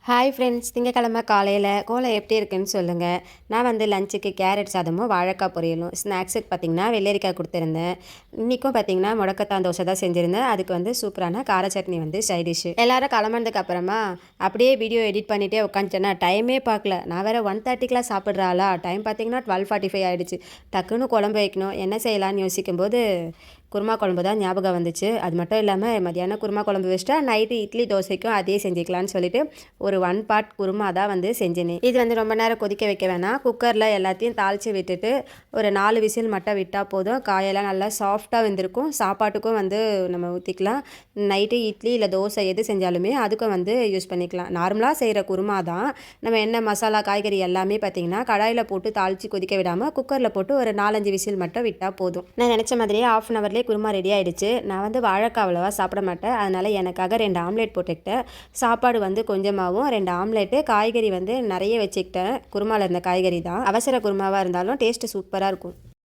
Hi friends, திங்கக்கிழமை காலையில் கோலம் எப்படி இருக்குன்னு சொல்லுங்கள். நான் வந்து லஞ்சுக்கு கேரட் சாதமும் வாழைக்காய் பொரியலும், ஸ்நாக்ஸுக்கு பார்த்திங்கன்னா வெள்ளரிக்காய் கொடுத்துருந்தேன். இன்றைக்கும் பார்த்திங்கன்னா முடக்கத்தான் தோசை தான் செஞ்சுருந்தேன். அதுக்கு வந்து சூப்பரான கார சட்னி வந்து சைட் டிஷ்ஷு. எல்லோரும் கிளம்புனதுக்கு அப்புறமா அப்படியே வீடியோ எடிட் பண்ணிகிட்டே உட்காந்துச்சேன்னா டைமே பார்க்கல. நான் வேறு 1:30க்கெலாம் சாப்பிட்றாளா, டைம் பார்த்திங்கன்னா 12:45 ஆகிடுச்சு. டக்குன்னு குழம்பு வைக்கணும், என்ன செய்யலான்னு யோசிக்கும்போது குருமா குழம்பு தான் ஞாபகம் வந்துச்சு. அது மட்டும் இல்லாமல் மதியானம் குருமா குழம்பு வச்சுட்டா நைட்டு இட்லி தோசைக்கும் அதே செஞ்சுக்கலான்னு சொல்லிட்டு ஒரு 1 பார்ட் குருமா தான் வந்து செஞ்சேனே. இது வந்து ரொம்ப நேரம் கொதிக்க வைக்க வேணாம். குக்கரில் எல்லாத்தையும் தாளித்து விட்டுட்டு ஒரு 4 விசில் மட்டும் விட்டால் போதும். காயெல்லாம் நல்லா சாஃப்டாக வெந்திருக்கும். சாப்பாட்டுக்கும் வந்து நம்ம ஊற்றிக்கலாம். நைட்டு இட்லி இல்லை தோசை எது செஞ்சாலுமே அதுக்கும் வந்து யூஸ் பண்ணிக்கலாம். நார்மலாக செய்கிற குருமா தான். நம்ம என்ன மசாலா காய்கறி எல்லாமே பார்த்திங்கன்னா கடாயில் போட்டு தாளித்து கொதிக்க விடாமல் குக்கரில் போட்டு ஒரு 4-5 விசில் மட்டும் விட்டால் போதும். நான் நினச்ச மாதிரியே 1/2 hour குருமா ரெடி ஆகிடுச்சு. நான் வந்து வாழைக்காய் அவ்வளோவா சாப்பிட மாட்டேன். அதனால் எனக்காக 2 ஆம்லேட் போட்டுக்கிட்டேன். சாப்பாடு வந்து கொஞ்சமாகவும் 2 ஆம்லேட்டு, காய்கறி வந்து நிறைய வச்சுக்கிட்டேன். குருமாவில் இருந்த காய்கறி தான். அவசர குருமாவாக இருந்தாலும் டேஸ்ட்டு சூப்பராக இருக்கும்.